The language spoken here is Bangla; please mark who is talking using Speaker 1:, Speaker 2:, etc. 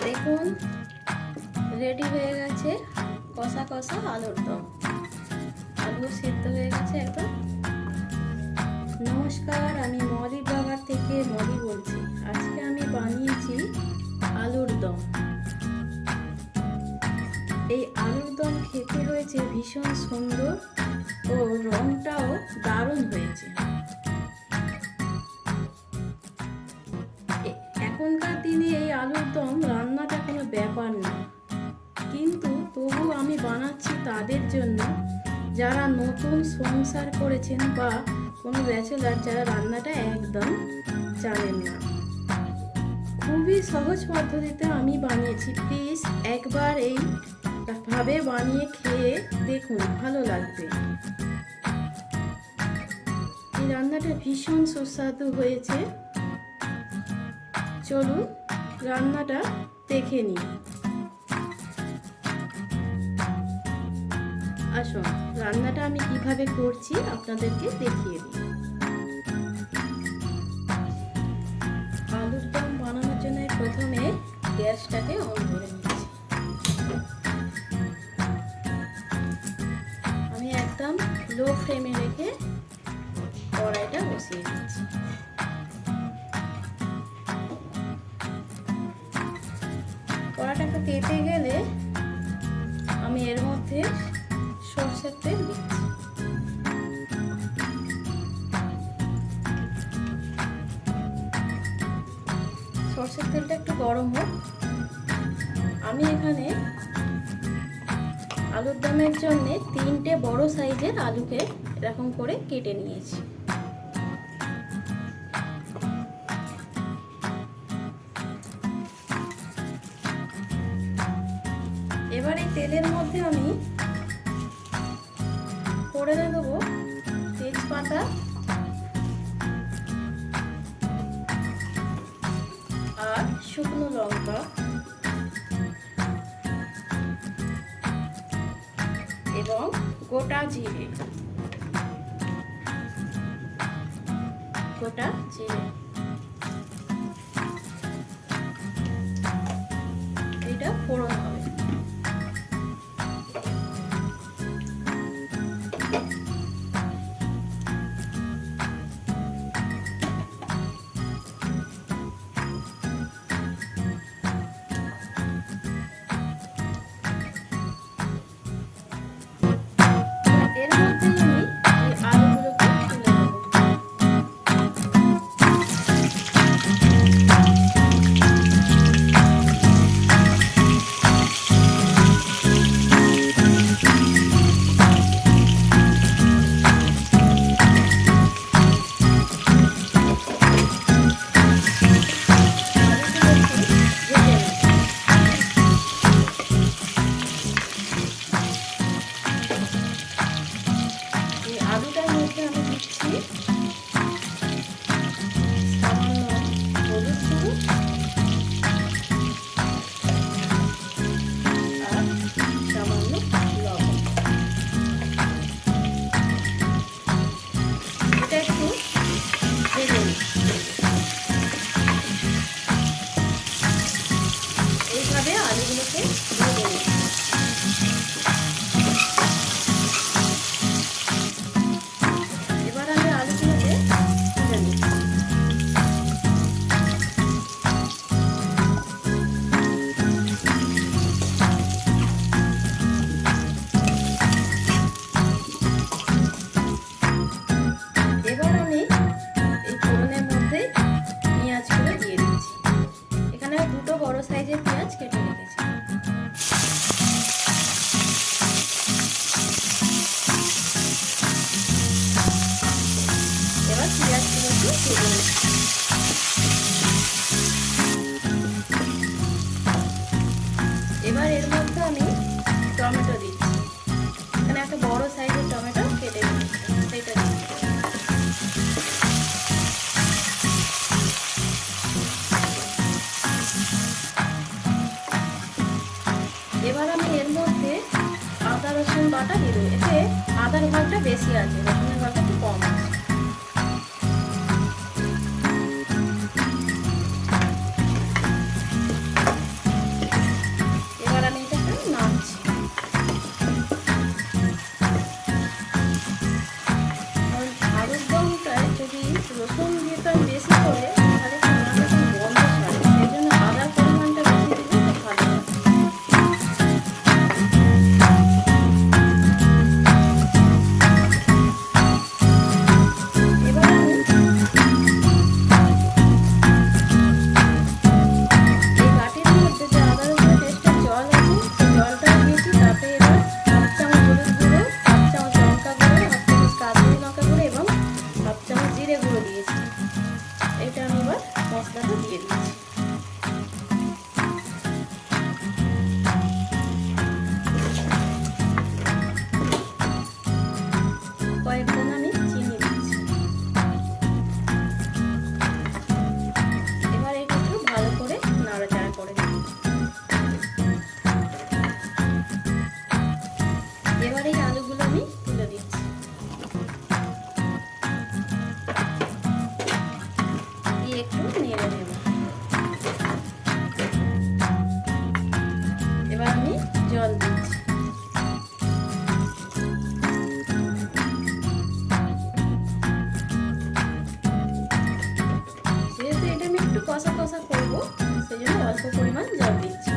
Speaker 1: দেখুন রেডি হয়ে গেছে কষা কষা আলুর দম। আলু সিদ্ধ হয়ে গেছে একদম। নমস্কার, আমি মলি ব্লগার থেকে মলি বলছি। আজকে আমি বানিয়েছি আলুর দম। এই আলুর দম খেতে হয়েছে ভীষণ সুন্দর ও রংটাও দারুণ হয়েছে। এখনকার দিনে এই আলুর দম রান্নাটা কোনো ব্যাপার না, কিন্তু তবু আমি বানাচ্ছি তাদের জন্য যারা নতুন সংসার করেছেন বা কোনো ব্যাচেলার, যারা রান্নাটা একদম জানেন না। খুবই সহজ পদ্ধতিতে আমি বানিয়েছি। প্লিজ একবার এইভাবে বানিয়ে খেয়ে দেখুন, ভালো লাগবে। এই রান্নাটা ভীষণ সুস্বাদু হয়েছে। চলুন রান্নাটা দেখে নিই। আসুন রান্নাটা আমি কিভাবে করছি আপনাদেরকে দেখিয়ে দিই। আলুর দম বানানোর জন্য প্রথমে গ্যাসটাকে অন করে নিচ্ছি। আমি একদম লো ফ্লেমে রেখে কড়াইটা বসিয়ে দিচ্ছি। কড়াইটা একটু তেতে গেলে আমি এর মধ্যে সরষের তেল দিচ্ছি। সরষের তেলটা একটু গরম হোক। আমি এখানে আলুর দমের জন্য 3টে বড় সাইজের আলুকে এরকম করে কেটে নিয়েছি। এবার এই তেলের মধ্যে আমি ফোড়নে দেবো তেজপাতা আর শুকনো লঙ্কা এবং গোটা জিরে। এটা ফোড়ন হবে। এর মধ্যে আমি এই আলুগুলোকে তুলে দেবো। আলুটার মধ্যে আমি দিচ্ছি সামান্য হলুদ গুঁড়ো আর সামান্য লবণ। এটা একটু ভেজে নিচ্ছি। এইভাবে আলুগুলোকে ভেজে নিচ্ছি। সাইজের পেঁয়াজ কেটে রেখেছি। এবার পেঁয়াজগুলোকে ভেজে নিচ্ছি। এবার এর মধ্যে আমি টমেটো দিচ্ছি। এখানে একটা বড় সাইজের টমেটো কেটে রেখেছি, সেটা দিচ্ছি। এবার আমি এর মধ্যে আদা রসুন বাটা দিয়ে দেবো। এতে আদার ভাগটা বেশি আছে, রসুনের ভাগটা একটু কম আছে। সেই জন্য অল্প পরিমাণ জল দিচ্ছি।